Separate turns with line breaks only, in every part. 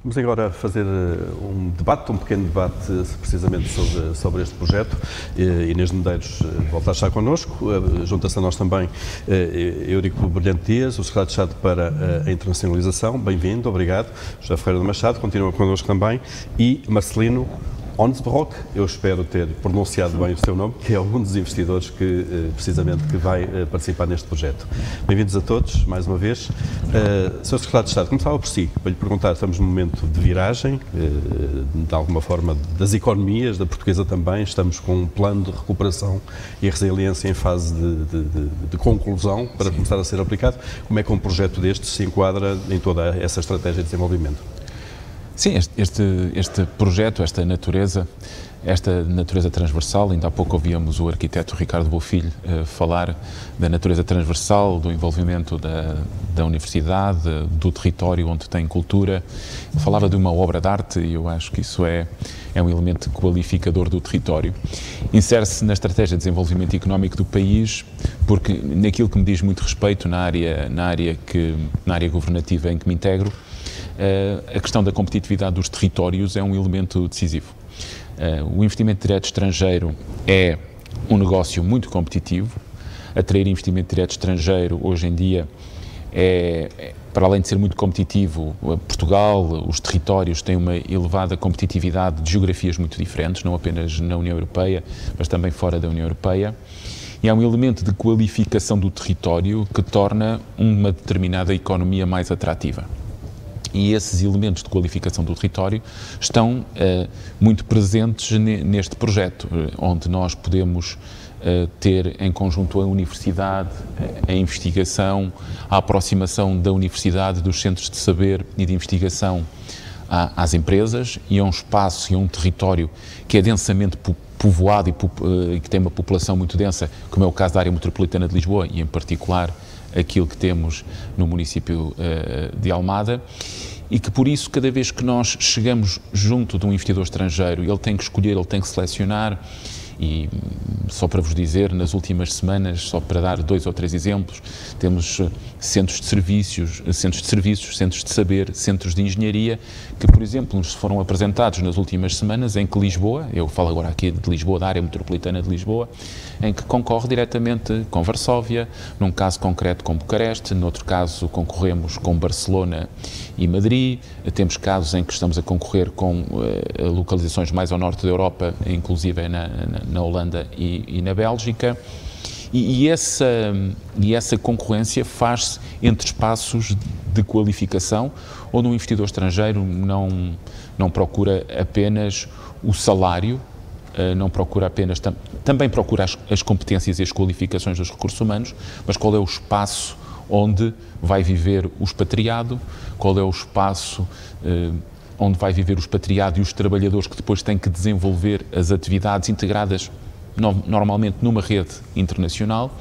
Vamos agora fazer um pequeno debate precisamente sobre este projeto. Inês de Medeiros volta a estar connosco, junta-se a nós também Eurico Brilhante Dias, o secretário de Estado para a Internacionalização. Bem-vindo, obrigado. José Ferreira do Machado continua connosco também e Marcelino Onsbrock, eu espero ter pronunciado bem o seu nome, que é um dos investidores que vai participar neste projeto. Bem-vindos a todos, mais uma vez. Sr. Secretário de Estado, começava por si, para lhe perguntar, estamos num momento de viragem, de alguma forma, das economias, da portuguesa também, estamos com um plano de recuperação e resiliência em fase de conclusão para começar a ser aplicado. Como é que um projeto destes se enquadra em toda essa estratégia de desenvolvimento?
Sim, este projeto, esta natureza transversal, ainda há pouco ouvíamos o arquiteto Ricardo Bofill falar da natureza transversal, do envolvimento da universidade, do território onde tem cultura. Ele falava de uma obra de arte e eu acho que isso é um elemento qualificador do território. Insere-se na estratégia de desenvolvimento económico do país, porque naquilo que me diz muito respeito na área governativa em que me integro, a questão da competitividade dos territórios é um elemento decisivo. O investimento direto estrangeiro é um negócio muito competitivo. Atrair investimento direto estrangeiro hoje em dia para além de ser muito competitivo, Portugal, os territórios têm uma elevada competitividade de geografias muito diferentes, não apenas na União Europeia, mas também fora da União Europeia. E há um elemento de qualificação do território que torna uma determinada economia mais atrativa. E esses elementos de qualificação do território estão muito presentes neste projeto, onde nós podemos ter em conjunto a universidade, a investigação, a aproximação da universidade, dos centros de saber e de investigação às empresas, e é um espaço e um território que é densamente povoado e que tem uma população muito densa, como é o caso da área metropolitana de Lisboa e, em particular, aquilo que temos no município de Almada, e que por isso, cada vez que nós chegamos junto de um investidor estrangeiro, ele tem que escolher, ele tem que selecionar. E só para vos dizer, nas últimas semanas, só para dar 2 ou 3 exemplos, temos centros de serviços, centros de saber, centros de engenharia, que, por exemplo, nos foram apresentados nas últimas semanas, em que Lisboa, eu falo agora aqui de Lisboa, da área metropolitana de Lisboa, em que concorre diretamente com Varsóvia, num caso concreto com Bucareste, noutro caso concorremos com Barcelona e Madrid, temos casos em que estamos a concorrer com localizações mais ao norte da Europa, inclusive na Holanda e na Bélgica, e essa concorrência faz-se entre espaços de qualificação, onde um investidor estrangeiro não procura apenas o salário, não procura apenas, também procura as competências e as qualificações dos recursos humanos, mas qual é o espaço onde vai viver o expatriado, qual é o espaço onde vai viver o expatriado e os trabalhadores que depois têm que desenvolver as atividades integradas normalmente numa rede internacional.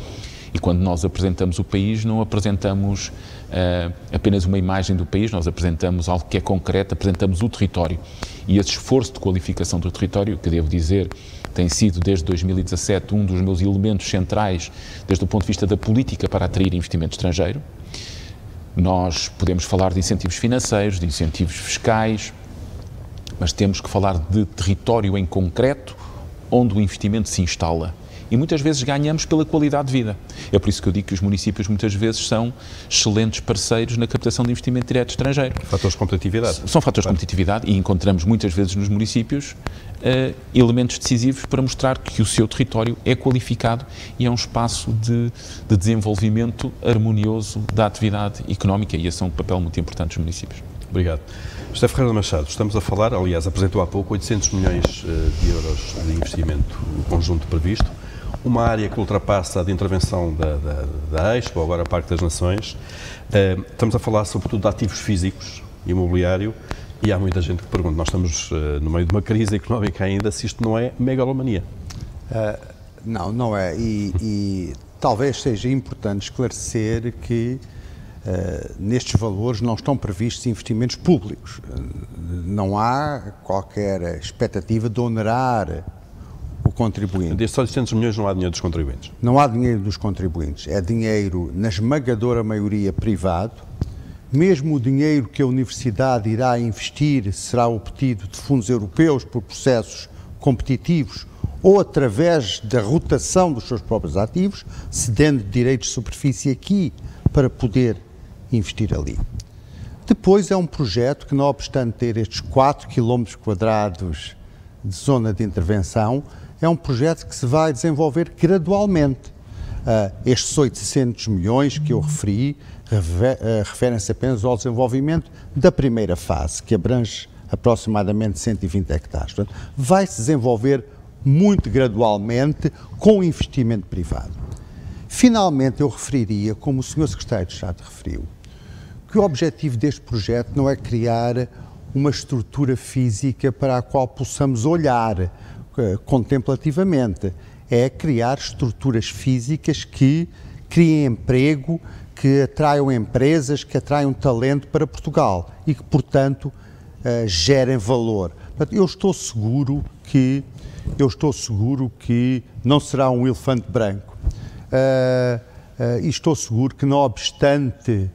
E quando nós apresentamos o país, não apresentamos apenas uma imagem do país, nós apresentamos algo que é concreto, apresentamos o território. E esse esforço de qualificação do território, que devo dizer, tem sido desde 2017 um dos meus elementos centrais, desde o ponto de vista da política para atrair investimento estrangeiro. Nós podemos falar de incentivos financeiros, de incentivos fiscais, mas temos que falar de território em concreto, onde o investimento se instala. E muitas vezes ganhamos pela qualidade de vida. É por isso que eu digo que os municípios muitas vezes são excelentes parceiros na captação de investimento direto estrangeiro.
Fatores de competitividade.
São fatores de competitividade, e encontramos muitas vezes nos municípios elementos decisivos para mostrar que o seu território é qualificado e é um espaço de desenvolvimento harmonioso da atividade económica, e esse é um papel muito importante dos municípios.
Obrigado. José Ferreira do Machado, estamos a falar, aliás, apresentou há pouco 800 milhões de euros de investimento conjunto previsto, uma área que ultrapassa a de intervenção da Expo, agora Parque das Nações. Estamos a falar sobretudo de ativos físicos, imobiliário, e há muita gente que pergunta, nós estamos no meio de uma crise económica ainda, se isto não é megalomania.
Não é, e talvez seja importante esclarecer que nestes valores não estão previstos investimentos públicos. Não há qualquer expectativa de onerar o contribuinte.
Destes 800 milhões não há dinheiro dos contribuintes?
Não há dinheiro dos contribuintes, é dinheiro, na esmagadora maioria, privado. Mesmo o dinheiro que a Universidade irá investir será obtido de fundos europeus por processos competitivos ou através da rotação dos seus próprios ativos, cedendo direitos de superfície aqui para poder investir ali. Depois é um projeto que, não obstante ter estes 4 km² de zona de intervenção, é um projeto que se vai desenvolver gradualmente. Estes 800 milhões que eu referi referem-se apenas ao desenvolvimento da primeira fase, que abrange aproximadamente 120 hectares. Portanto, vai se desenvolver muito gradualmente com investimento privado. Finalmente, eu referiria, como o Sr. Secretário de Estado referiu, que o objetivo deste projeto não é criar uma estrutura física para a qual possamos olhar contemplativamente, é criar estruturas físicas que criem emprego, que atraiam empresas, que atraiam talento para Portugal e que, portanto, gerem valor. Portanto, eu estou seguro que não será um elefante branco. E estou seguro que, não obstante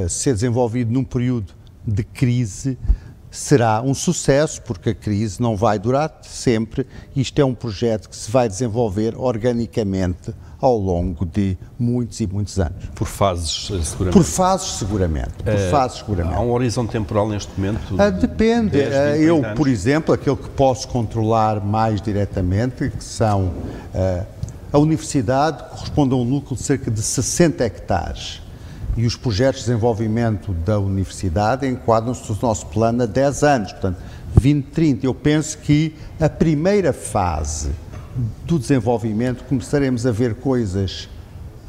ser desenvolvido num período de crise, será um sucesso, porque a crise não vai durar sempre. Isto é um projeto que se vai desenvolver organicamente ao longo de muitos e muitos anos.
Por fases, seguramente?
Por fases, seguramente.
Há um horizonte temporal neste momento?
Depende. Eu, por exemplo, aquele que posso controlar mais diretamente, que são a Universidade, corresponde a um núcleo de cerca de 60 hectares. E os projetos de desenvolvimento da Universidade enquadram-se no nosso plano a 10 anos, portanto, 2030. Eu penso que a primeira fase do desenvolvimento começaremos a ver coisas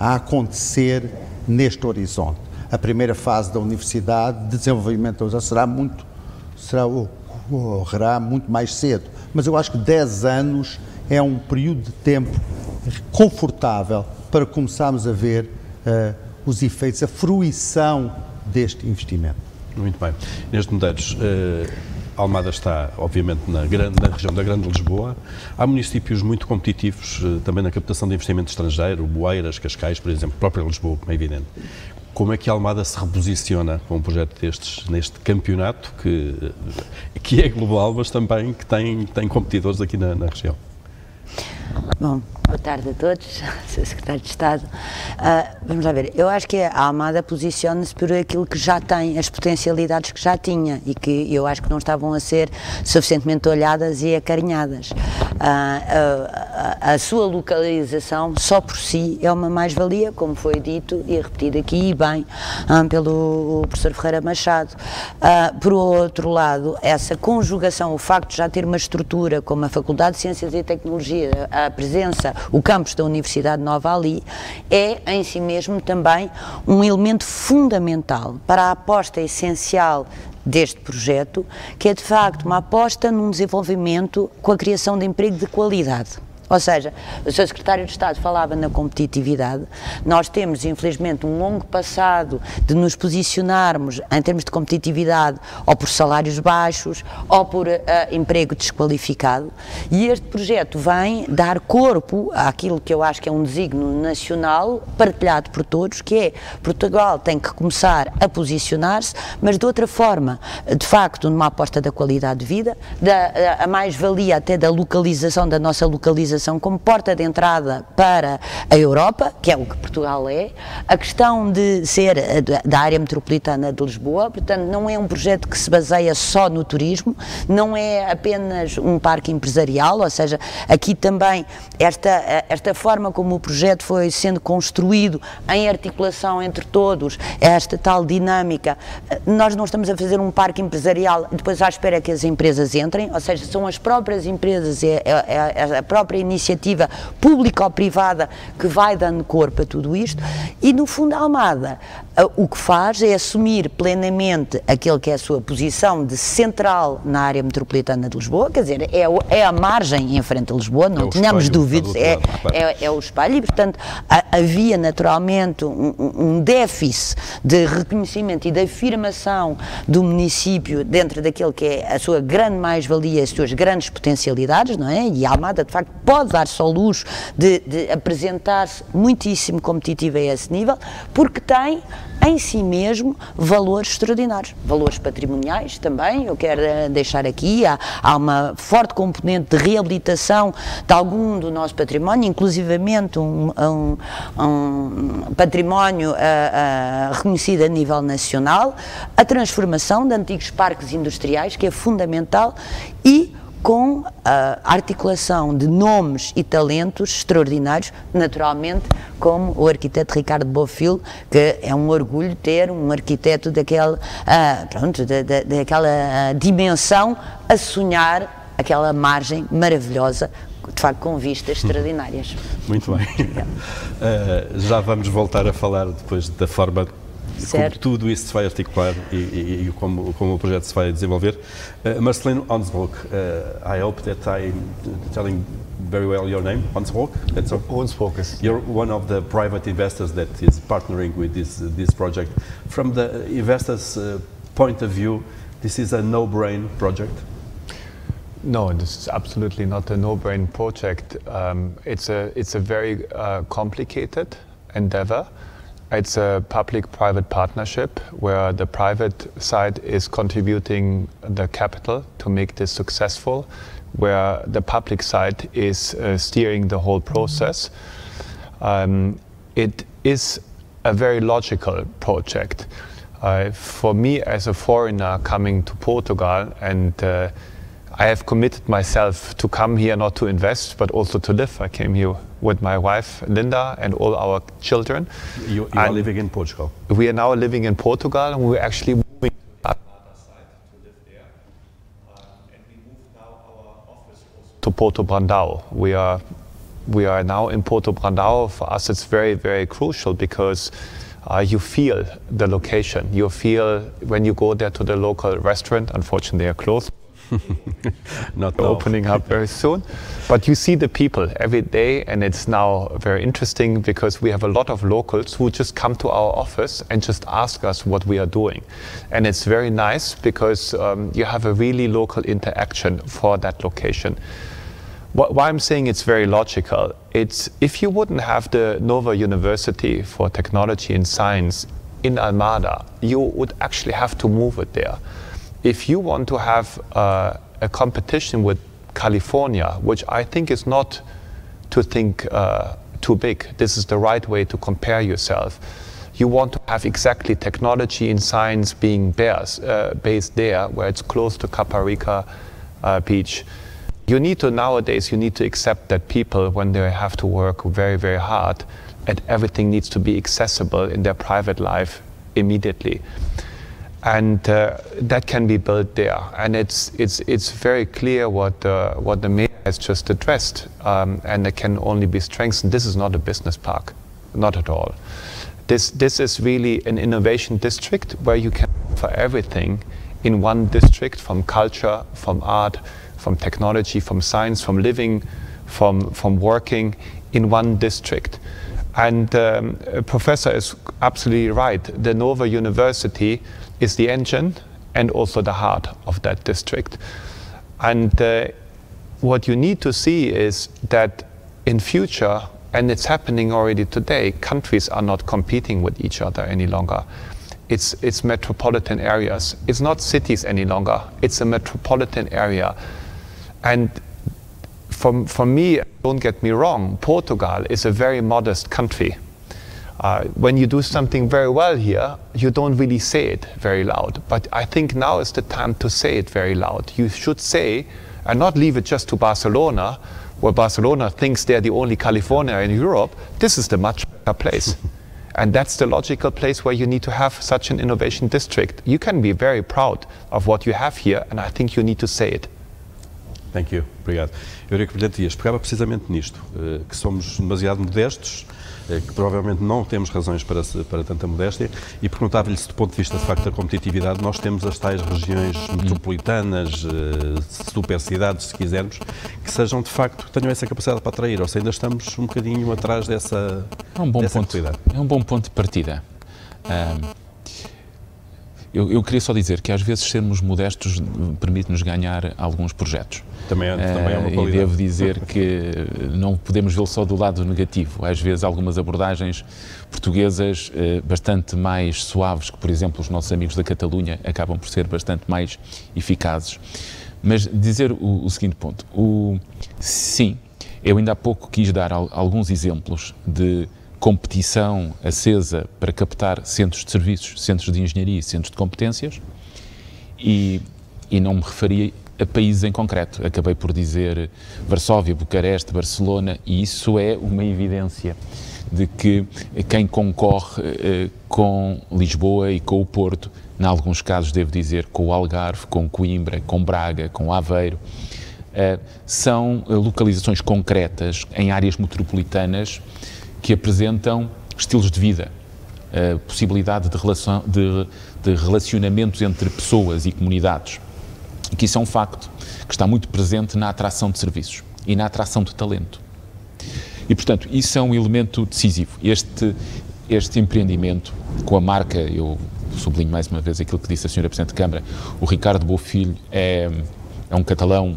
a acontecer neste horizonte. A primeira fase da Universidade de desenvolvimento ocorrerá muito mais cedo, mas eu acho que 10 anos é um período de tempo confortável para começarmos a ver os efeitos, a fruição deste investimento.
Muito bem. Neste Medeiros, Almada está, obviamente, na região da Grande Lisboa. Há municípios muito competitivos também na captação de investimento estrangeiro, Boeiras, Cascais, por exemplo, própria Lisboa, como é evidente. Como é que a Almada se reposiciona com um projeto destes neste campeonato que é global, mas também que tem competidores aqui na região?
Bom, boa tarde a todos, Sr. Secretário de Estado. Vamos lá ver, eu acho que a Almada posiciona-se por aquilo que já tem, as potencialidades que já tinha e que eu acho que não estavam a ser suficientemente olhadas e acarinhadas. A sua localização só por si é uma mais-valia, como foi dito e repetido aqui bem pelo professor Ferreira Machado. Por outro lado, essa conjugação, o facto de já ter uma estrutura como a Faculdade de Ciências e Tecnologia, a presença, o campus da Universidade Nova ali, é em si mesmo também um elemento fundamental para a aposta essencial deste projeto, que é de facto uma aposta num desenvolvimento com a criação de emprego de qualidade. Ou seja, o Sr. Secretário de Estado falava na competitividade. Nós temos, infelizmente, um longo passado de nos posicionarmos em termos de competitividade ou por salários baixos ou por emprego desqualificado, e este projeto vem dar corpo àquilo que eu acho que é um desígnio nacional partilhado por todos, que é Portugal tem que começar a posicionar-se, mas de outra forma, de facto, numa aposta da qualidade de vida, a mais-valia até da localização, da nossa localização como porta de entrada para a Europa, que é o que Portugal é, a questão de ser da área metropolitana de Lisboa, portanto não é um projeto que se baseia só no turismo, não é apenas um parque empresarial, ou seja, aqui também esta forma como o projeto foi sendo construído em articulação entre todos, esta tal dinâmica, nós não estamos a fazer um parque empresarial depois à espera que as empresas entrem, ou seja, são as próprias empresas, a própria iniciativa pública ou privada que vai dando corpo a tudo isto, e no fundo a Almada o que faz é assumir plenamente aquele que é a sua posição de central na área metropolitana de Lisboa, quer dizer, é a margem em frente a Lisboa, não tenhamos dúvidas, é o espelho, e portanto havia naturalmente um déficit de reconhecimento e de afirmação do município dentro daquele que é a sua grande mais-valia, as suas grandes potencialidades, não é? E a Almada de facto pode pode dar-se ao luxo de apresentar-se muitíssimo competitiva a esse nível, porque tem em si mesmo valores extraordinários, valores patrimoniais também. Eu quero deixar aqui, há uma forte componente de reabilitação de algum do nosso património, inclusivamente um património reconhecido a nível nacional, a transformação de antigos parques industriais, que é fundamental, e com a articulação de nomes e talentos extraordinários, naturalmente, como o arquiteto Ricardo Bofill, que é um orgulho ter um arquiteto daquela dimensão a sonhar aquela margem maravilhosa, de facto com vistas extraordinárias.
Muito bem. Já vamos voltar a falar depois da forma como tudo isso se vai articular e como o projeto se vai desenvolver. Marcelino Hoensbroek, I hope that I'm telling very well your name, Hoensbroek. That's all.
Hoensbroek is.
You're one of the private investors that is partnering with this project. From the investors' point of view, this is a no-brain project?
No, this is absolutely not a no-brain project. It's a very complicated endeavor. It's a public-private partnership where the private side is contributing the capital to make this successful, where the public side is steering the whole process. It is a very logical project. For me as a foreigner coming to Portugal, and I have committed myself to come here not to invest but also to live. I came here with my wife Linda and all our children.
You are living in Portugal?
We are now living in Portugal, and we're actually moving to the other side to live there. And we moved now our office to Porto Brandão. We are now in Porto Brandão. For us it's very, very crucial because you feel the location. You feel when you go there to the local restaurant, unfortunately they are closed.
Not
opening up very soon, but you see the people every day, and it's now very interesting because we have a lot of locals who just come to our office and just ask us what we are doing, and it's very nice because you have a really local interaction for that location. Why I'm saying it's very logical, it's if you wouldn't have the Nova University for Technology and Science in Almada, you would actually have to move it there. If you want to have a competition with California, which I think is not to think too big, this is the right way to compare yourself. You want to have exactly technology and science being based there, where it's close to Caparica Beach. You need to, nowadays, you need to accept that people, when they have to work very, very hard, and everything needs to be accessible in their private life immediately. And that can be built there, and it's very clear what the mayor has just addressed, and it can only be strengthened. This is not a business park, not at all. This is really an innovation district where you can offer everything in one district, from culture, from art, from technology, from science, from living, from working in one district. And Professor is absolutely right. The Nova University is the engine and also the heart of that district. And what you need to see is that in future, and it's happening already today, countries are not competing with each other any longer. It's metropolitan areas. It's not cities any longer. It's a metropolitan area. And for me, don't get me wrong, Portugal is a very modest country. When you do something very well here, you don't really say it very loud. But I think now is the time to say it very loud. You should say, and not leave it just to Barcelona, where Barcelona thinks they're the only California in Europe. This is the much better place. And that's the logical place where you need to have such an innovation district. You can be very proud of what you have here, and I think you need to say it.
Thank you. Obrigado. Eurico Brilhante Dias, pegava precisamente nisto, que somos demasiado modestos, que provavelmente não temos razões para tanta modéstia, e perguntava-lhe se, do ponto de vista de facto da competitividade, nós temos as tais regiões metropolitanas, super cidades, se quisermos, que sejam de facto, tenham essa capacidade para atrair, ou se ainda estamos um bocadinho atrás dessa
capacidade. É um bom ponto de partida. Eu queria só dizer que às vezes sermos modestos permite-nos ganhar alguns projetos.
Também é uma qualidade.
E devo dizer que não podemos vê-lo só do lado negativo. Às vezes algumas abordagens portuguesas bastante mais suaves, que por exemplo os nossos amigos da Catalunha acabam por ser bastante mais eficazes. Mas dizer o seguinte ponto, sim, eu ainda há pouco quis dar alguns exemplos de competição acesa para captar centros de serviços, centros de engenharia e centros de competências e não me referi a países em concreto. Acabei por dizer Varsóvia, Bucareste, Barcelona, e isso é uma evidência de que quem concorre com Lisboa e com o Porto, em alguns casos devo dizer com o Algarve, com Coimbra, com Braga, com Aveiro, são localizações concretas em áreas metropolitanas que apresentam estilos de vida, possibilidade de relacionamentos entre pessoas e comunidades, e que isso é um facto que está muito presente na atração de serviços e na atração de talento. E, portanto, isso é um elemento decisivo. Este empreendimento, com a marca, eu sublinho mais uma vez aquilo que disse a Sra. Presidente de Câmara, o Ricardo Bofill é um catalão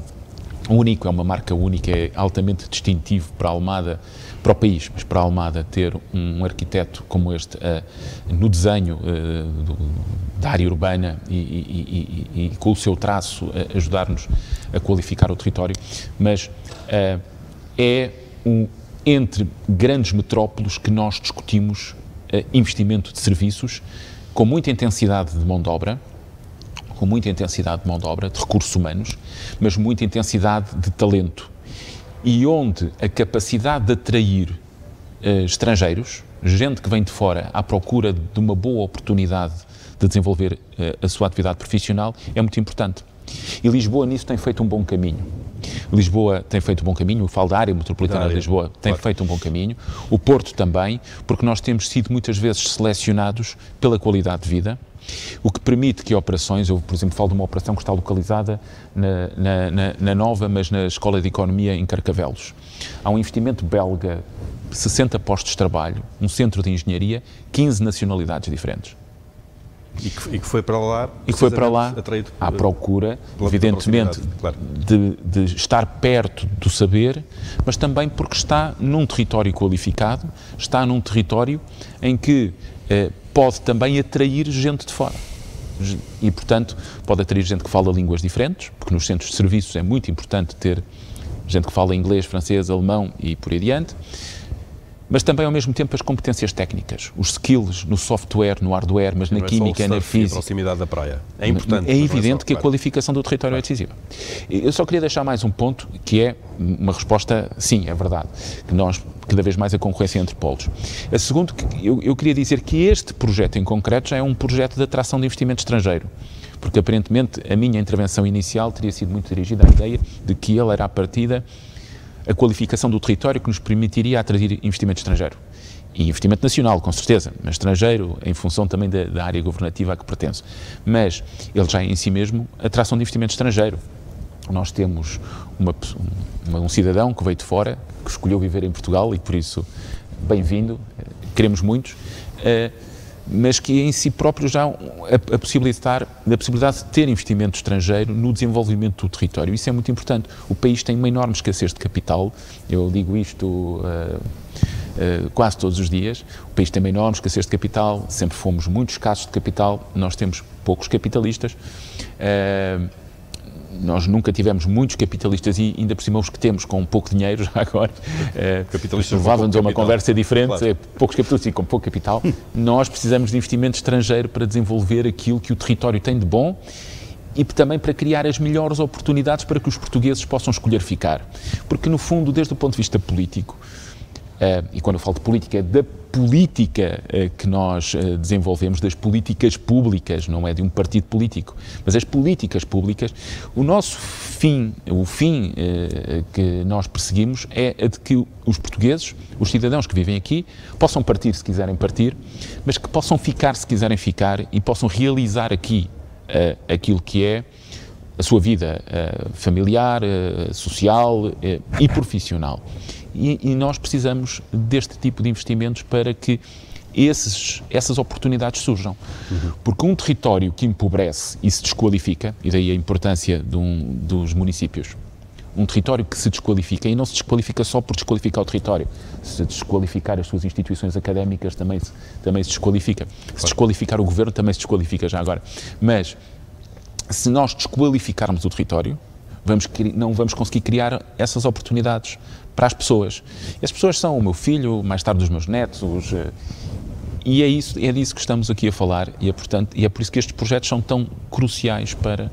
único, é uma marca única, é altamente distintivo para a Almada, para o país, mas para a Almada ter um arquiteto como este no desenho da área urbana e com o seu traço ajudar-nos a qualificar o território, mas entre grandes metrópoles que nós discutimos investimento de serviços com muita intensidade de mão de obra, de recursos humanos, mas muita intensidade de talento, e onde a capacidade de atrair estrangeiros, gente que vem de fora à procura de uma boa oportunidade de desenvolver a sua atividade profissional é muito importante. E Lisboa nisso tem feito um bom caminho. Eu falo da área metropolitana de Lisboa, tem feito um bom caminho, o Porto também, porque nós temos sido muitas vezes selecionados pela qualidade de vida, o que permite que operações, eu por exemplo falo de uma operação que está localizada na Nova, mas na Escola de Economia em Carcavelos. Há um investimento belga, 60 postos de trabalho, um centro de engenharia, 15 nacionalidades diferentes.
E que foi para lá, atraído
à procura, evidentemente, claro, de estar perto do saber, mas também porque está num território qualificado, está num território em que pode também atrair gente de fora. E, portanto, pode atrair gente que fala línguas diferentes, porque nos centros de serviços é muito importante ter gente que fala inglês, francês, alemão e por aí adiante, mas também, ao mesmo tempo, as competências técnicas, os skills no software, no hardware, mas na química, na física.
A proximidade da praia. É importante.
É evidente que a qualificação do território é decisiva. Eu só queria deixar mais um ponto, que é uma resposta, sim, é verdade, que nós, cada vez mais a concorrência entre polos. A segunda, eu queria dizer que este projeto em concreto já é um projeto de atração de investimento estrangeiro, porque aparentemente a minha intervenção inicial teria sido muito dirigida à ideia de que ele era, à partida, a qualificação do território que nos permitiria atrair investimento estrangeiro. E investimento nacional, com certeza, mas estrangeiro em função também da área governativa a que pertence. Mas ele já é em si mesmo atração de investimento estrangeiro. Nós temos um cidadão que veio de fora, que escolheu viver em Portugal e por isso, bem-vindo, queremos muitos, mas que em si próprio já a possibilidade de ter investimento estrangeiro no desenvolvimento do território. Isso é muito importante. O país tem uma enorme escassez de capital, eu digo isto quase todos os dias, o país tem uma enorme escassez de capital, sempre fomos muito escassos de capital, nós temos poucos capitalistas, nós nunca tivemos muitos capitalistas e ainda por cima os que temos com pouco dinheiro já agora, levava-nos a uma conversa diferente, claro. Poucos capitalistas e com pouco capital, nós precisamos de investimento estrangeiro para desenvolver aquilo que o território tem de bom e também para criar as melhores oportunidades para que os portugueses possam escolher ficar. Porque no fundo, desde o ponto de vista político, e quando eu falo de política, é da política que nós desenvolvemos, das políticas públicas, não é de um partido político, mas as políticas públicas, o nosso fim, o fim que nós perseguimos é a de que os portugueses, os cidadãos que vivem aqui, possam partir se quiserem partir, mas que possam ficar se quiserem ficar e possam realizar aqui aquilo que é a sua vida familiar, social e profissional. E nós precisamos deste tipo de investimentos para que essas oportunidades surjam. Porque um território que empobrece e se desqualifica, e daí a importância dos municípios, um território que se desqualifica, e não se desqualifica só por desqualificar o território, se desqualificar as suas instituições académicas também se desqualifica. Se desqualificar o governo também se desqualifica já agora. Mas se nós desqualificarmos o território, não vamos conseguir criar essas oportunidades para as pessoas. E as pessoas são o meu filho, mais tarde os meus netos, e é disso que estamos aqui a falar, e é por isso que estes projetos são tão cruciais para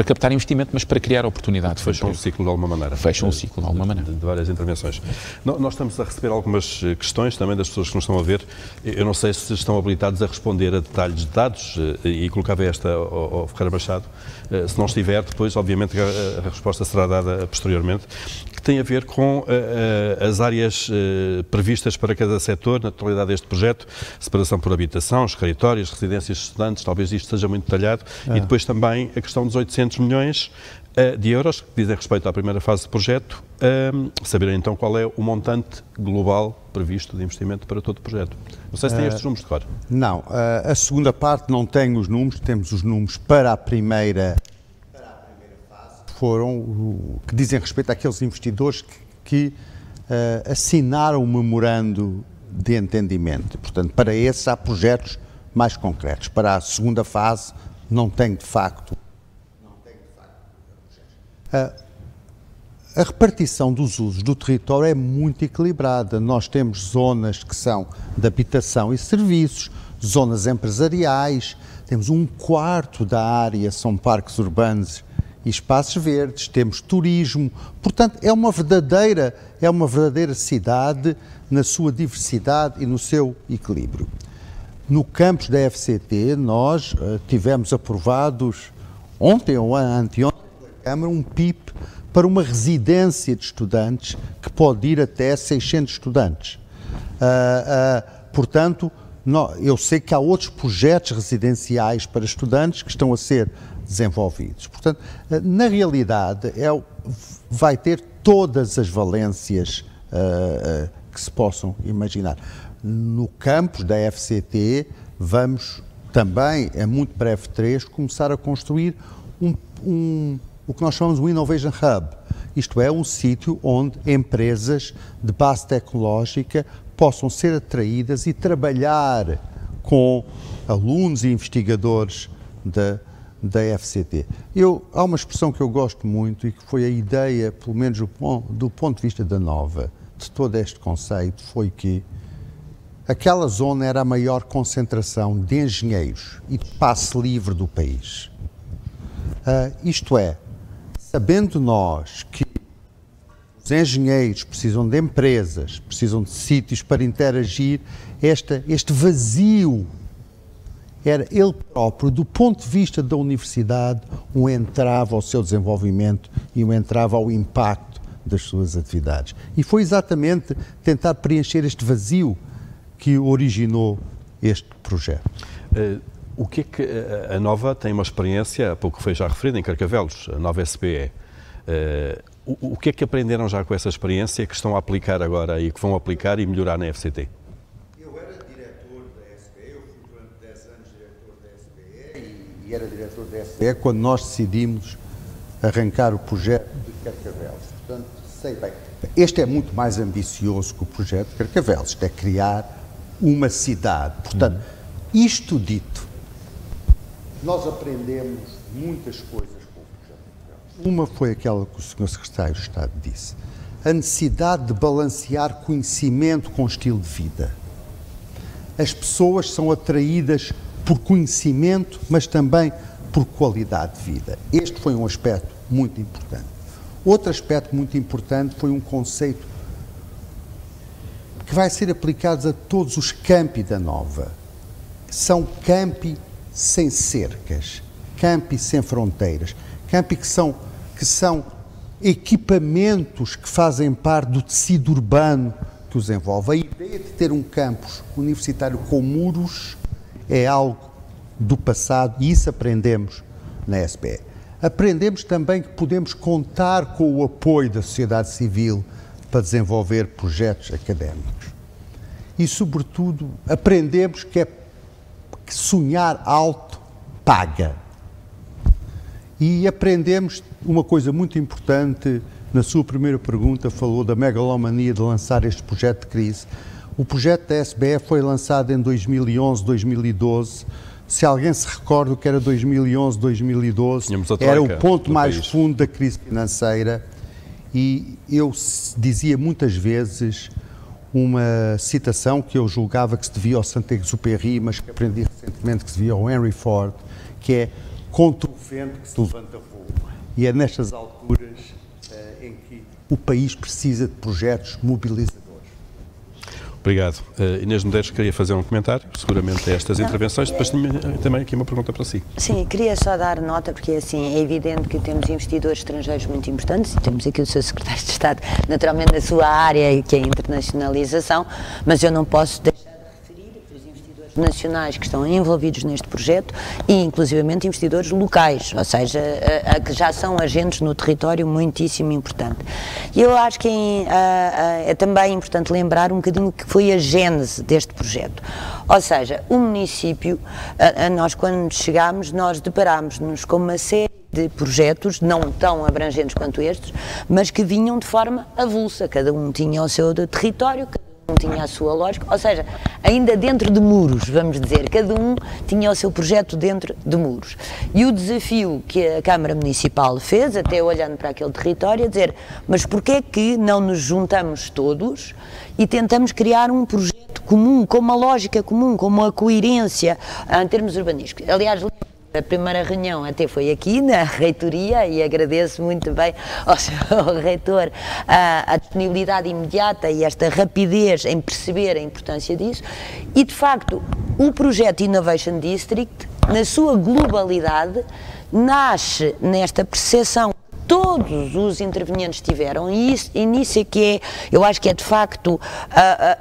captar investimento, mas para criar oportunidade.
Fecham o ciclo de alguma maneira.
Fecham o ciclo de alguma maneira.
De várias intervenções. Nós estamos a receber algumas questões também das pessoas que nos estão a ver. Eu não sei se estão habilitados a responder a detalhes de dados, e colocava esta ao Ferreira Machado. Se não estiver, depois, obviamente, a resposta será dada posteriormente, que tem a ver com as áreas previstas para cada setor, na totalidade deste projeto, separação por habitação, escritórios, residências de estudantes, talvez isto seja muito detalhado, e depois também a questão dos 800 milhões de euros, que dizem respeito à primeira fase do projeto, saber então qual é o montante global previsto de investimento para todo o projeto. Não sei se tem estes números de cor.
Não, a segunda parte não tem os números, temos os números para a primeira fase, que dizem respeito àqueles investidores que assinaram o memorando de entendimento. Portanto, para esses há projetos mais concretos. Para a segunda fase não tem de facto. A repartição dos usos do território é muito equilibrada. Nós temos zonas que são de habitação e serviços, zonas empresariais, temos 1/4 da área são parques urbanos e espaços verdes, temos turismo. Portanto, é uma verdadeira cidade na sua diversidade e no seu equilíbrio. No campus da FCT, nós tivemos aprovados ontem ou anteontem pela Câmara um PIP para uma residência de estudantes que pode ir até 600 estudantes. Portanto, eu sei que há outros projetos residenciais para estudantes que estão a ser desenvolvidos. Portanto, na realidade, vai ter todas as valências que se possam imaginar. No campus da FCT, vamos também, a muito breve trecho, começar a construir o que nós chamamos de um Innovation Hub, isto é, um sítio onde empresas de base tecnológica possam ser atraídas e trabalhar com alunos e investigadores da FCT. Há uma expressão que eu gosto muito e que foi a ideia, pelo menos do ponto de vista da Nova, de todo este conceito, foi que aquela zona era a maior concentração de engenheiros e de passe livre do país. Isto é, sabendo nós que os engenheiros precisam de empresas, precisam de sítios para interagir, este vazio era ele próprio, do ponto de vista da universidade, um entrave ao seu desenvolvimento e um entrave ao impacto das suas atividades. E foi exatamente tentar preencher este vazio que originou este projeto.
O que é que a Nova tem uma experiência, há pouco foi já referida, em Carcavelos, a Nova SPE. O que é que aprenderam já com essa experiência que estão a aplicar agora e que vão aplicar e melhorar na FCT?
Eu era diretor da SPE, eu fui durante 10 anos diretor da SPE e era diretor da SPE quando nós decidimos arrancar o projeto de Carcavelos. Portanto, sei bem. Este é muito mais ambicioso que o projeto de Carcavelos, isto é criar uma cidade. Portanto, isto dito, nós aprendemos muitas coisas com o projeto de Carcavelos. Uma foi aquela que o Sr. Secretário de Estado disse, a necessidade de balancear conhecimento com estilo de vida. As pessoas são atraídas por conhecimento, mas também por qualidade de vida. Este foi um aspecto muito importante. Outro aspecto muito importante foi um conceito que vai ser aplicado a todos os campi da Nova. São campi sem cercas, campi sem fronteiras, campi que são equipamentos que fazem parte do tecido urbano que os envolve. A ideia de ter um campus universitário com muros é algo do passado e isso aprendemos na SPE. Aprendemos também que podemos contar com o apoio da sociedade civil para desenvolver projetos académicos. e, sobretudo, aprendemos que sonhar alto paga. E aprendemos uma coisa muito importante. Na sua primeira pergunta falou da megalomania de lançar este projeto de crise. O projeto da SBE foi lançado em 2011, 2012. Se alguém se recorda que era 2011, 2012, era o ponto mais fundo da crise financeira. E eu dizia muitas vezes uma citação que eu julgava que se devia ao Saint-Exupéry, mas que aprendi recentemente que se devia ao Henry Ford, que é: contra o vento que se levanta voo. E é nestas alturas em que o país precisa de projetos mobilizadores.
Obrigado. Inês Medeiros queria fazer um comentário, seguramente, a estas intervenções. Depois tinha também aqui uma pergunta para si.
Sim, queria só dar nota, porque assim, é evidente que temos investidores estrangeiros muito importantes, e temos aqui o Sr. Secretário de Estado, naturalmente na sua área, que é a internacionalização, mas eu não posso deixar de referir os investidores nacionais que estão envolvidos neste projeto e, inclusivamente, investidores locais, ou seja, que já são agentes no território muitíssimo importante. E eu acho que é também importante lembrar um bocadinho que foi a gênese deste projeto. Ou seja, o município, nós quando chegámos, nós deparámos-nos com uma série de projetos, não tão abrangentes quanto estes, mas que vinham de forma avulsa, cada um tinha o seu território, tinha a sua lógica, ou seja, ainda dentro de muros, vamos dizer, cada um tinha o seu projeto dentro de muros. E o desafio que a Câmara Municipal fez, até olhando para aquele território, é dizer, mas porquê é que não nos juntamos todos e tentamos criar um projeto comum, com uma lógica comum, com uma coerência em termos urbanísticos. Aliás, a primeira reunião até foi aqui na reitoria e agradeço muito bem ao Sr. Reitor a disponibilidade imediata e esta rapidez em perceber a importância disso e, de facto, o projeto Innovation District, na sua globalidade, nasce nesta percepção que todos os intervenientes tiveram e nisso é que é, eu acho que é de facto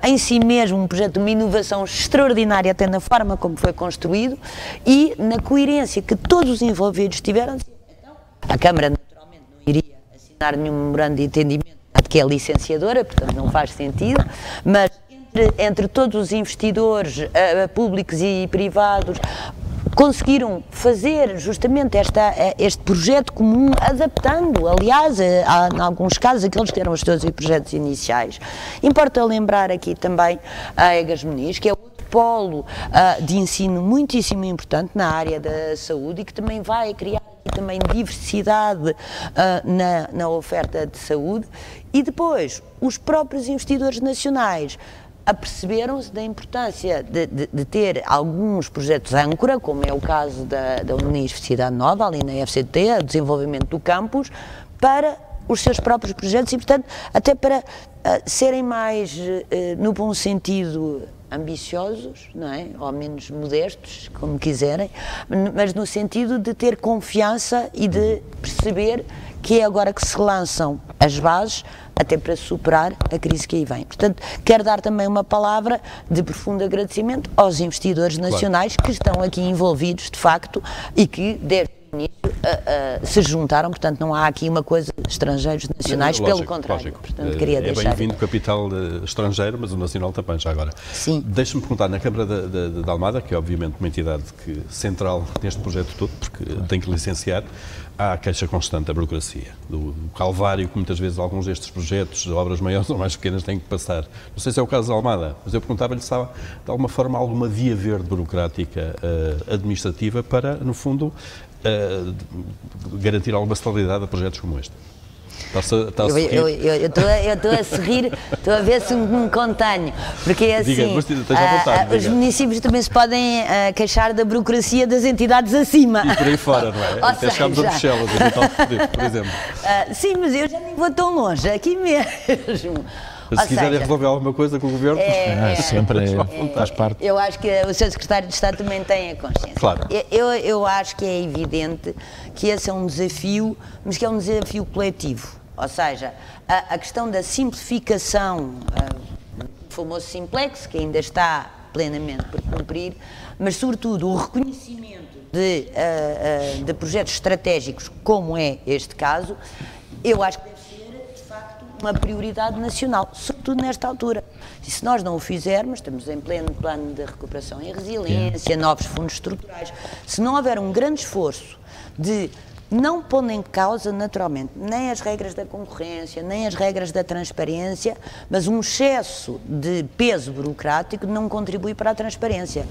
em si mesmo um projeto de uma inovação extraordinária até na forma como foi construído e na coerência que todos os envolvidos tiveram. Então, a Câmara naturalmente não iria assinar nenhum memorando de entendimento, que é licenciadora, portanto não faz sentido, mas entre todos os investidores públicos e privados conseguiram fazer justamente este projeto comum, adaptando, aliás, em alguns casos, aqueles que eram os seus projetos iniciais. Importa lembrar aqui também a EGAS Muniz, que é outro polo de ensino muitíssimo importante na área da saúde e que também vai criar também diversidade na oferta de saúde. E depois, os próprios investidores nacionais aperceberam-se da importância de ter alguns projetos âncora, como é o caso da Universidade Nova, ali na FCT, o desenvolvimento do campus, para os seus próprios projetos e, portanto, até para serem mais, no bom sentido, ambiciosos, não é? Ou menos modestos, como quiserem, mas no sentido de ter confiança e de perceber que é agora que se lançam as bases até para superar a crise que aí vem. Portanto, quero dar também uma palavra de profundo agradecimento aos investidores nacionais que estão aqui envolvidos, de facto, e que desde o início se juntaram, portanto não há aqui uma coisa de estrangeiros nacionais,
lógico,
pelo contrário.
Lógico.
Portanto, queria
é
deixar...
bem-vindo capital estrangeiro, mas o nacional também, já agora.
Sim.
Deixe-me perguntar, na Câmara de Almada, que é obviamente uma entidade central neste projeto todo, porque tem que licenciar, há a queixa constante da burocracia, do calvário que muitas vezes alguns destes projetos, de obras maiores ou mais pequenas, têm que passar. Não sei se é o caso de Almada, mas eu perguntava-lhe se há, de alguma forma, alguma via verde burocrática administrativa para, no fundo, garantir alguma celeridade a projetos como este.
Eu estou a sorrir, estou a ver se me contenho, porque é assim, os municípios também se podem queixar da burocracia das entidades acima.
E por aí fora, não é? Até chegámos a Bruxelas, por exemplo.
Sim, mas eu já nem vou tão longe, aqui mesmo.
Se quiserem resolver alguma coisa com o Governo,
sempre faz parte.
Eu acho que o Sr. Secretário de Estado também tem a consciência.
Claro.
Eu acho que é evidente que esse é um desafio, mas que é um desafio coletivo. Ou seja, a questão da simplificação, o famoso Simplex, que ainda está plenamente por cumprir, mas sobretudo o reconhecimento de projetos estratégicos, como é este caso, eu acho que deve ser, de facto, uma prioridade nacional, sobretudo nesta altura. E se nós não o fizermos, estamos em pleno plano de recuperação e resiliência, novos fundos estruturais, se não houver um grande esforço de não pondo em causa, naturalmente, nem as regras da concorrência, nem as regras da transparência, mas um excesso de peso burocrático não contribui para a transparência,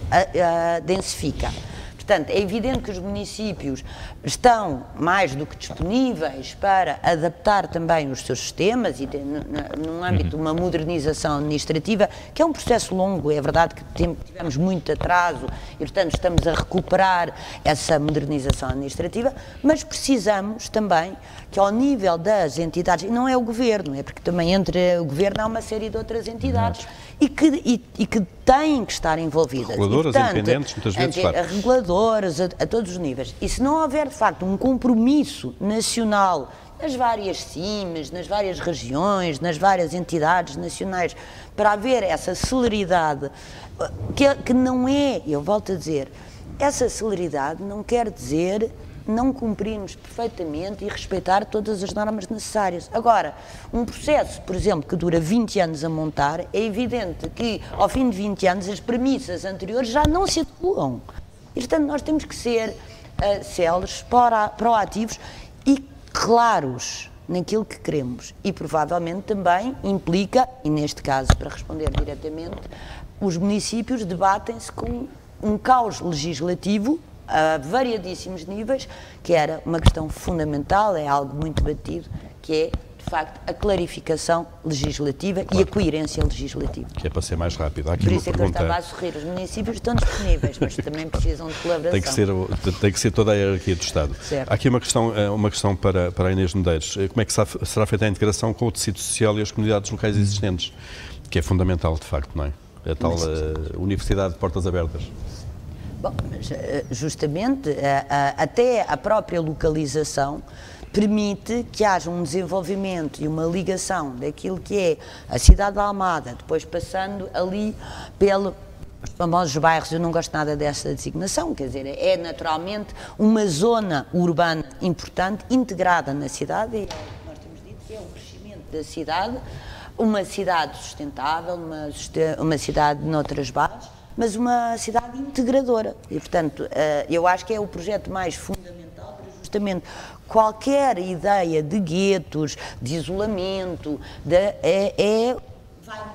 densifica. Portanto, é evidente que os municípios estão mais do que disponíveis para adaptar também os seus sistemas e num âmbito de uma modernização administrativa, que é um processo longo, é verdade que tivemos muito atraso e, portanto, estamos a recuperar essa modernização administrativa, mas precisamos também que ao nível das entidades, e não é o Governo, é porque também entre o Governo há uma série de outras entidades e que têm que estar envolvidas.
Reguladoras, e, portanto, independentes, muitas vezes, claro.
Reguladoras a todos os níveis. E se não houver, de facto, um compromisso nacional nas várias CIMs, nas várias regiões, nas várias entidades nacionais, para haver essa celeridade, que não é, eu volto a dizer, essa celeridade não quer dizer não cumprirmos perfeitamente e respeitar todas as normas necessárias. Agora, um processo, por exemplo, que dura 20 anos a montar, é evidente que, ao fim de 20 anos, as premissas anteriores já não se adequam. E, portanto, nós temos que ser céleres, proativos e claros naquilo que queremos. E, provavelmente, também implica, e neste caso, para responder diretamente, os municípios debatem-se com um caos legislativo a variadíssimos níveis, que era uma questão fundamental, é algo muito batido, que é, de facto, a clarificação legislativa e a coerência legislativa.
Que é para ser mais rápido.
Por isso é que eu estava a sorrir. Os municípios estão disponíveis, mas também precisam de colaboração.
Tem que ser toda a hierarquia do Estado.
Certo.
Há aqui uma questão para a Inês Medeiros. Como é que será feita a integração com o tecido social e as comunidades locais existentes? Que é fundamental, de facto, não é? A tal Universidade de Portas Abertas.
Bom, mas justamente até a própria localização permite que haja um desenvolvimento e uma ligação daquilo que é a cidade de Almada, depois passando ali pelos famosos bairros. Eu não gosto nada dessa designação, quer dizer, é naturalmente uma zona urbana importante, integrada na cidade, e nós temos dito que é o crescimento da cidade, uma cidade sustentável, uma cidade noutras bases, mas uma cidade integradora. E, portanto, eu acho que é o projeto mais fundamental para justamente qualquer ideia de guetos, de isolamento, vai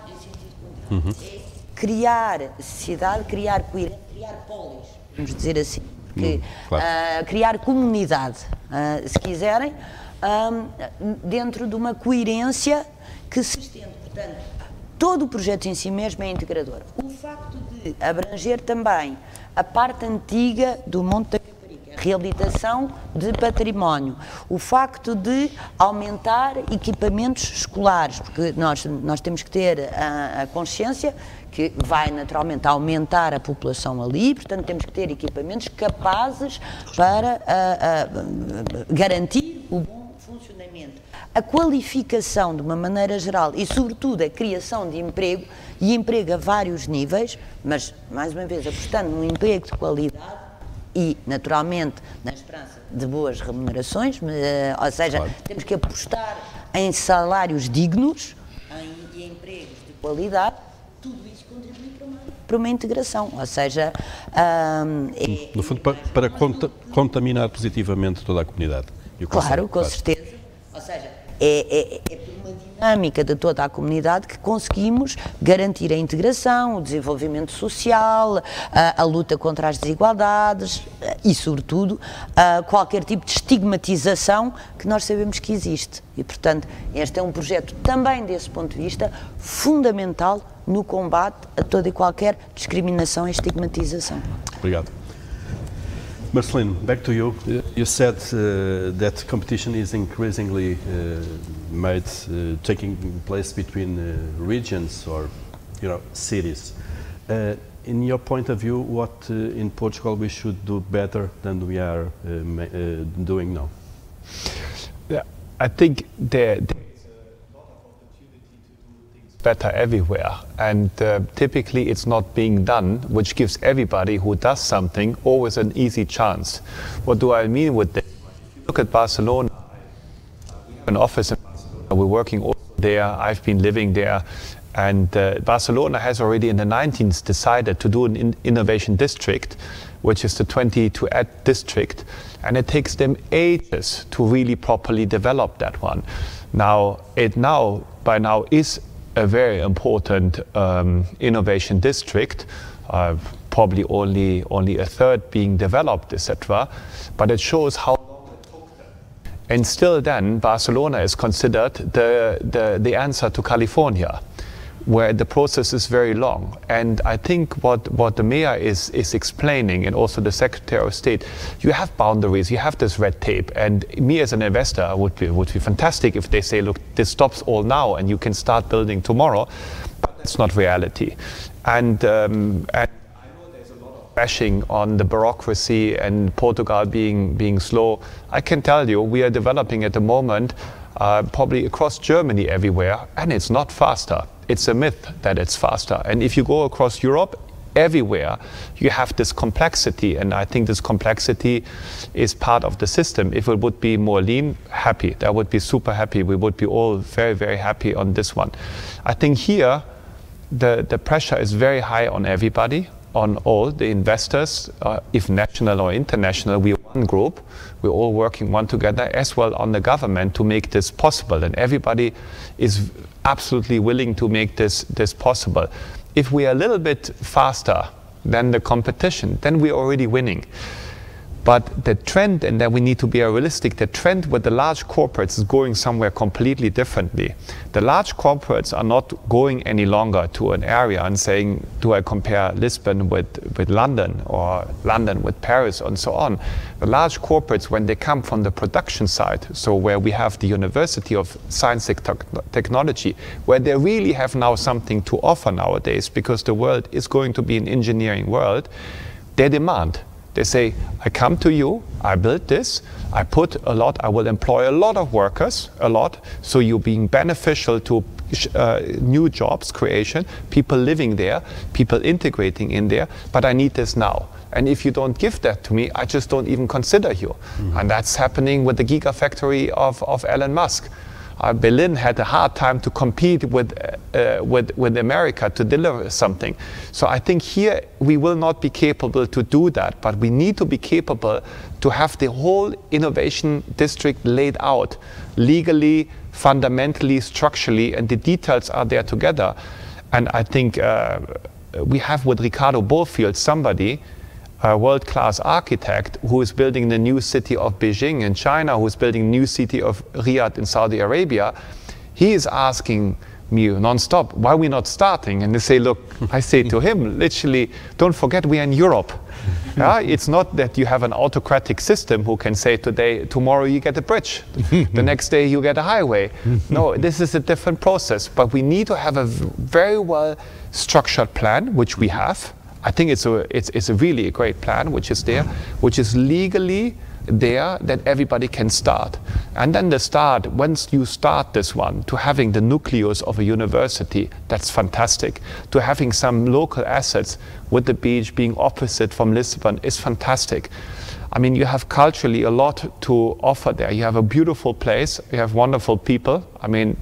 em sentido contrário. É criar cidade, criar coerência, criar polis, vamos dizer assim, claro. Criar comunidade, se quiserem, dentro de uma coerência que se estende. Portanto, todo o projeto em si mesmo é integrador. O facto de abranger também a parte antiga do Monte da Caparica, a reabilitação de património, o facto de aumentar equipamentos escolares, porque nós temos que ter a consciência que vai naturalmente aumentar a população ali, portanto temos que ter equipamentos capazes para garantir o bom funcionamento. A qualificação de uma maneira geral e, sobretudo, a criação de emprego, e emprego a vários níveis, mas, mais uma vez, apostando num emprego de qualidade e, naturalmente, na esperança de boas remunerações, ou seja, claro, temos que apostar em salários dignos e empregos de qualidade. Tudo isso contribui para uma integração, ou seja...
no fundo, para contaminar positivamente toda a comunidade.
Claro, com certeza. Ou seja, é por uma dinâmica de toda a comunidade que conseguimos garantir a integração, o desenvolvimento social, a luta contra as desigualdades e, sobretudo, qualquer tipo de estigmatização que nós sabemos que existe. E, portanto, este é um projeto também, desse ponto de vista, fundamental no combate a toda e qualquer discriminação e estigmatização.
Obrigado. Marcelino, back to you. You said that competition is increasingly taking place between regions or, cities. In your point of view, what in Portugal we should do better than we are doing now?
Yeah, I think there is a lot of opportunity to do things better everywhere, and typically it's not being done, which gives everybody who does something always an easy chance. What do I mean with this? If you look at Barcelona, we have an office in Barcelona, we're working also there. I've been living there. And Barcelona has already in the 19th decided to do an innovation district, which is the 22@ district. And it takes them ages to really properly develop that one. Now, by now is a very important innovation district, probably only a third being developed, etc. But it shows how long it took them. And still then, Barcelona is considered the answer to California, where the process is very long. And I think what the mayor is explaining, and also the Secretary of State, you have boundaries, you have this red tape, and me as an investor would be fantastic if they say, look, this stops all now and you can start building tomorrow, but that's not reality. And I know there's a lot of bashing on the bureaucracy and Portugal being slow. I can tell you, we are developing at the moment probably across Germany everywhere, and it's not faster. It's a myth that it's faster. And if you go across Europe, everywhere, you have this complexity. And I think this complexity is part of the system. If it would be more lean, happy. That would be super happy. We would be all very, very happy on this one. I think here, the pressure is very high on everybody, on all the investors, if national or international. We are one group. We're all working one together, as well on the government to make this possible. And everybody is absolutely willing to make this possible. If we are a little bit faster than the competition, then we're already winning. But the trend, and then we need to be realistic, the trend with the large corporates is going somewhere completely differently. The large corporates are not going any longer to an area and saying, do I compare Lisbon with London or London with Paris and so on. The large corporates, when they come from the production side, so where we have the University of Science and Technology, where they really have now something to offer nowadays, because the world is going to be an engineering world, they demand. They say, I come to you, I build this, I put a lot, I will employ a lot of workers, so you're being beneficial to new jobs creation, people living there, people integrating in there, but I need this now. And if you don't give that to me, I just don't even consider you. Mm-hmm. And that's happening with the gigafactory of Elon Musk. Berlin had a hard time to compete with America to deliver something. So I think here we will not be capable to do that, but we need to be capable to have the whole innovation district laid out legally, fundamentally, structurally, and the details are there together. And I think we have with Ricardo Bofill somebody, a world-class architect who is building the new city of Beijing in China, who is building the new city of Riyadh in Saudi Arabia. He is asking me non-stop, why are we not starting? And they say, look, I say to him, literally, don't forget we are in Europe. It's not that you have an autocratic system who can say tomorrow you get a bridge, the next day you get a highway. No, this is a different process, but we need to have a very well structured plan, which we have. I think it's a really great plan, which is there, which is legally there that everybody can start. And then once you start this one, to having the nucleus of a university, that's fantastic. To having some local assets with the beach being opposite from Lisbon is fantastic. I mean, you have culturally a lot to offer there. You have a beautiful place, you have wonderful people. I mean,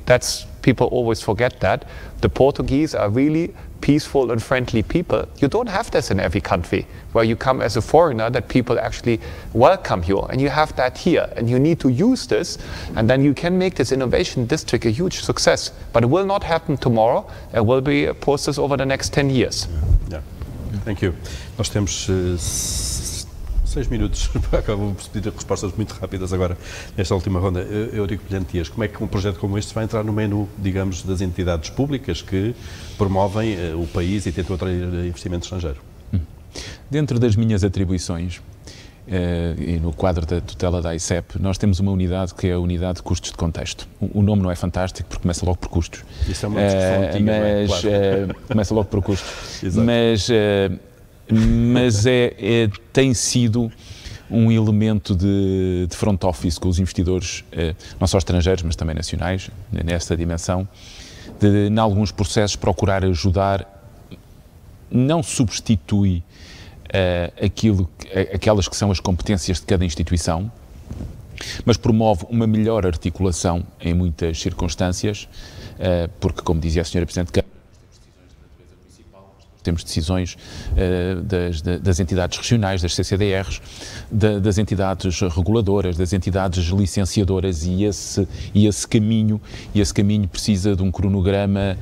people always forget that. The Portuguese are really peaceful and friendly people. You don't have this in every country where you come as a foreigner, that people actually welcome you, and you have that here, and you need to use this, and then you can make this innovation district a huge success. But it will not happen tomorrow. It will be a process over the next 10 years.
Yeah. Thank you. Nós temos 6 minutos, acabo por pedir respostas muito rápidas agora nesta última ronda. Eurico Brilhante Dias, como é que um projeto como este vai entrar no menu, digamos, das entidades públicas que promovem o país e tentam atrair investimento estrangeiro?
Dentro das minhas atribuições e no quadro da tutela da ICEP, nós temos uma unidade que é a Unidade de Custos de Contexto. O nome não é fantástico porque começa logo por custos.
Isso é uma discussão antiga, claro.
Começa logo por custos.
Exato.
Mas tem sido um elemento de front office com os investidores, não só estrangeiros, mas também nacionais, nesta dimensão, de, em alguns processos, procurar ajudar. Não substitui aquelas que são as competências de cada instituição, mas promove uma melhor articulação em muitas circunstâncias, porque, como dizia a Sra. Presidente de Câmara, temos decisões das entidades regionais, das CCDRs, das entidades reguladoras, das entidades licenciadoras, e esse caminho precisa de um cronograma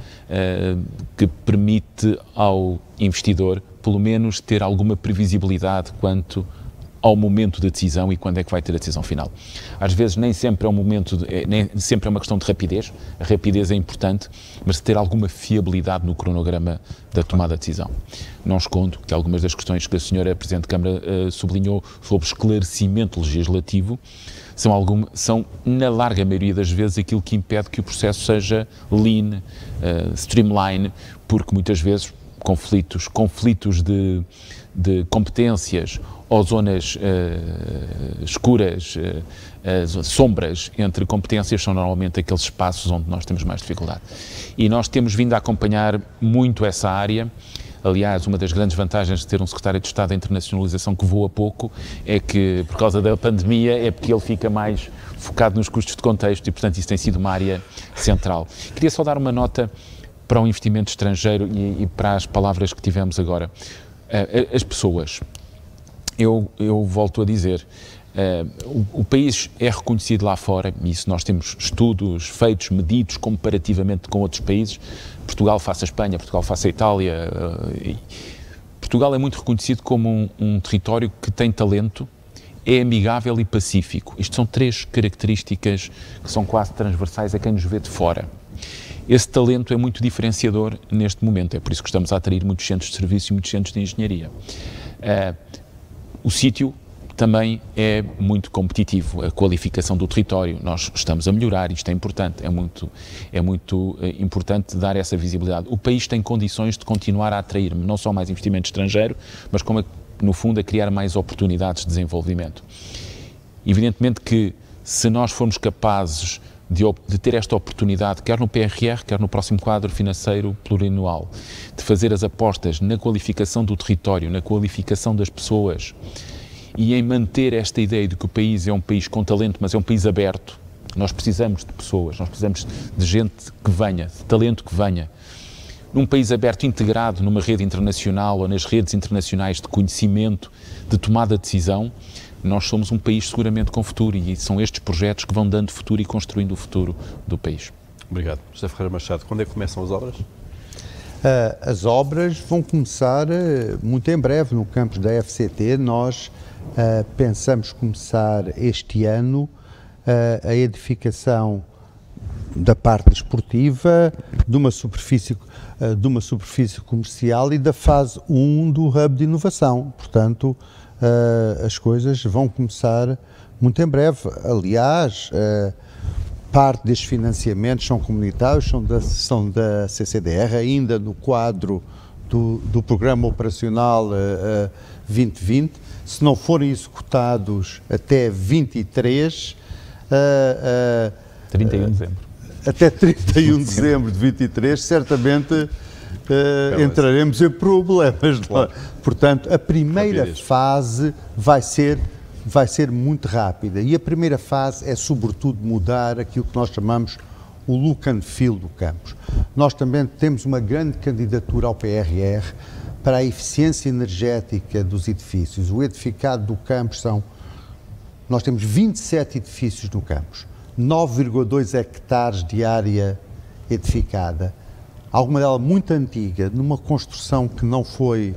que permite ao investidor, pelo menos, ter alguma previsibilidade quanto ao momento da decisão e quando é que vai ter a decisão final. Às vezes nem sempre é nem sempre é uma questão de rapidez, a rapidez é importante, mas ter alguma fiabilidade no cronograma da tomada de decisão. Não escondo que algumas das questões que a Sra. Presidente de Câmara sublinhou sobre esclarecimento legislativo são, na larga maioria das vezes, aquilo que impede que o processo seja lean, streamline, porque muitas vezes conflitos de competências ou zonas escuras, sombras entre competências são normalmente aqueles espaços onde nós temos mais dificuldade. E nós temos vindo a acompanhar muito essa área. Aliás, uma das grandes vantagens de ter um secretário de Estado da Internacionalização que voa pouco é que, por causa da pandemia, é porque ele fica mais focado nos custos de contexto e, portanto, isso tem sido uma área central. Queria só dar uma nota para o investimento estrangeiro e para as palavras que tivemos agora. As pessoas. Eu volto a dizer, o país é reconhecido lá fora, e isso nós temos estudos feitos, medidos comparativamente com outros países, Portugal face a Espanha, Portugal face a Itália. Portugal é muito reconhecido como um território que tem talento, é amigável e pacífico. Isto são três características que são quase transversais a quem nos vê de fora. Esse talento é muito diferenciador neste momento, é por isso que estamos a atrair muitos centros de serviço e muitos centros de engenharia. O sítio também é muito competitivo, a qualificação do território, nós estamos a melhorar, isto é importante, é muito importante dar essa visibilidade. O país tem condições de continuar a atrair não só mais investimento estrangeiro, mas como, no fundo, a criar mais oportunidades de desenvolvimento. Evidentemente que, se nós formos capazes de ter esta oportunidade, quer no PRR, quer no próximo quadro financeiro plurianual, de fazer as apostas na qualificação do território, na qualificação das pessoas e em manter esta ideia de que o país é um país com talento, mas é um país aberto. Nós precisamos de pessoas, nós precisamos de gente que venha, de talento que venha. Num país aberto, integrado numa rede internacional ou nas redes internacionais de conhecimento, de tomada de decisão, nós somos um país seguramente com futuro, e são estes projetos que vão dando futuro e construindo o futuro do país.
Obrigado. José Ferreira Machado, quando é que começam as obras?
As obras vão começar muito em breve no campus da FCT. Nós pensamos começar este ano a edificação da parte desportiva, de uma superfície comercial e da fase 1 do Hub de Inovação. Portanto, as coisas vão começar muito em breve. Aliás, parte destes financiamentos são comunitários, são da CCDR, ainda no quadro do Programa Operacional 2020. Se não forem executados até 23,
31 de dezembro.
Até 31 de dezembro de 23, certamente entraremos em problemas. Claro. Portanto, a primeira fase vai ser muito rápida, e a primeira fase é, sobretudo, mudar aquilo que nós chamamos o look and feel do campus. Nós também temos uma grande candidatura ao PRR para a eficiência energética dos edifícios. O edificado do campus nós temos 27 edifícios no campus, 9,2 hectares de área edificada, alguma dela muito antiga, numa construção que não foi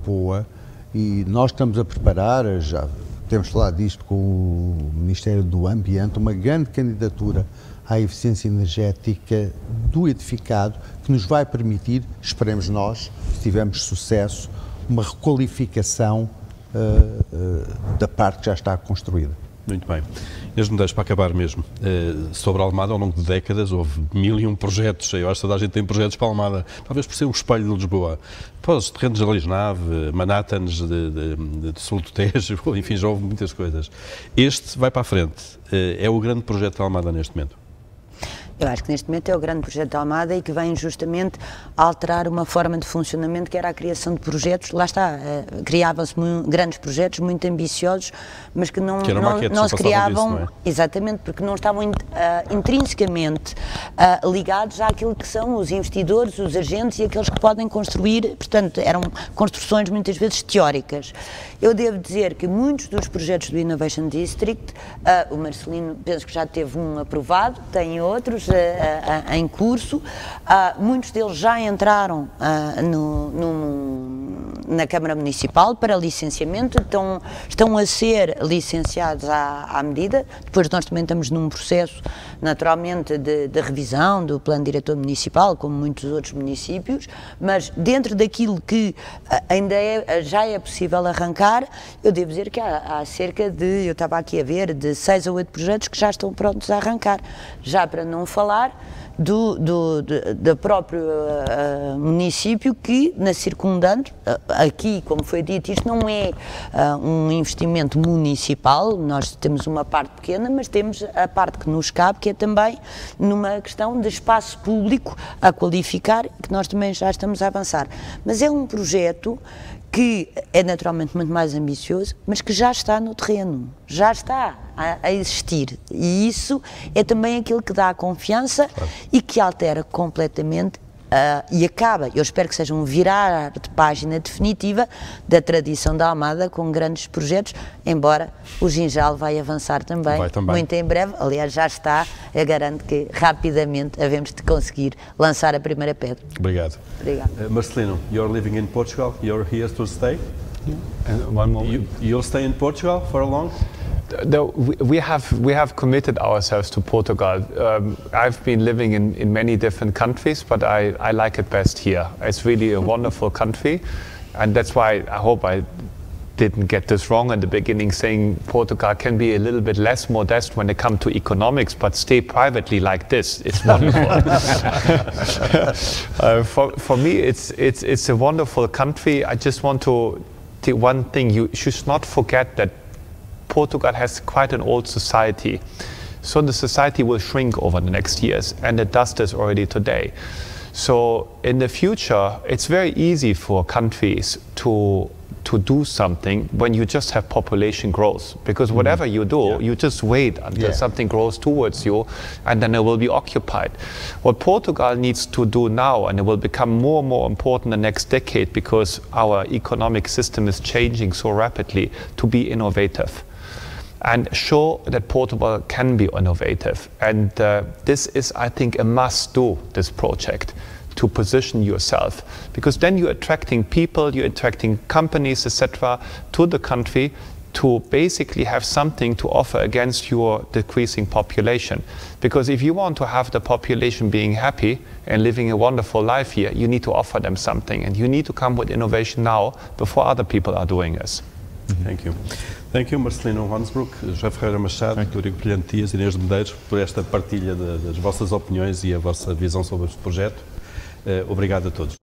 boa, e nós estamos a preparar, já temos falado disto com o Ministério do Ambiente, uma grande candidatura à eficiência energética do edificado, que nos vai permitir, esperemos nós, se tivermos sucesso, uma requalificação da parte que já está construída.
Muito bem. Inês Medeiros, para acabar mesmo, sobre a Almada, ao longo de décadas, houve 1001 projetos. Eu acho que toda a gente tem projetos para a Almada, talvez por ser um espelho de Lisboa. Para os terrenos de Lisnave, Manhattans de Sul do Tejo, enfim, já houve muitas coisas. Este vai para a frente. É o grande projeto da Almada neste momento?
Eu acho que neste momento é o grande projeto da Almada e que vem justamente alterar uma forma de funcionamento que era a criação de projetos. Lá está, criavam-se grandes projetos muito ambiciosos, mas que não se criavam,
disso, não é?
Exatamente, porque não estavam intrinsecamente ligados àquilo que são os investidores, os agentes e aqueles que podem construir, portanto, eram construções muitas vezes teóricas. Eu devo dizer que muitos dos projetos do Innovation District, o Marcelino penso que já teve um aprovado, tem outros em curso, muitos deles já entraram na Câmara Municipal para licenciamento, estão a ser licenciados à medida. Depois nós também estamos num processo, naturalmente, de revisão do Plano Diretor Municipal, como muitos outros municípios, mas dentro daquilo que ainda já é possível arrancar, eu devo dizer que há cerca de, eu estava aqui a ver, de 6 a 8 projetos que já estão prontos a arrancar, já para não falar do próprio município que, na circundante, aqui, como foi dito, isto não é um investimento municipal, nós temos uma parte pequena, mas temos a parte que nos cabe, que é também numa questão de espaço público a qualificar, que nós também já estamos a avançar. Mas é um projeto que é naturalmente muito mais ambicioso, mas que já está no terreno, já está a existir. E isso é também aquilo que dá a confiança, claro, e que altera completamente e acaba, eu espero que seja um virar de página definitiva da tradição da Almada com grandes projetos, embora o Ginjal vai avançar também, muito em breve. Aliás, já está, eu garanto que rapidamente havemos de conseguir lançar a primeira pedra.
Obrigado. Marcelino, you're living in Portugal, you're here to stay?
And one moment.
You'll stay in Portugal for a long?
We have committed ourselves to Portugal. I've been living in many different countries, but I like it best here. It's really a wonderful country, and that's why I hope I didn't get this wrong in the beginning, saying Portugal can be a little bit less modest when it comes to economics, but stay privately like this. It's wonderful. For me, it's a wonderful country. I just want to take one thing. You should not forget that Portugal has quite an old society, so the society will shrink over the next years, and it does this already today. So in the future, it's very easy for countries to do something when you just have population growth, because whatever you do, you just wait until something grows towards you, and then it will be occupied. What Portugal needs to do now, and it will become more and more important the next decade, because our economic system is changing so rapidly, to be innovative and show that Portugal can be innovative. And this is, I think, a must-do, this project, to position yourself, because then you're attracting people, you're attracting companies, etc., to the country to basically have something to offer against your decreasing population. Because if you want to have the population being happy and living a wonderful life here, you need to offer them something, and you need to come with innovation now before other people are doing this.
Thank you. Thank you, Marcelino Wansbroek, José Ferreira Machado, Eurico Brilhante Dias e Inês de Medeiros, por esta partilha das vossas opiniões e a vossa visão sobre este projeto. Obrigado a todos.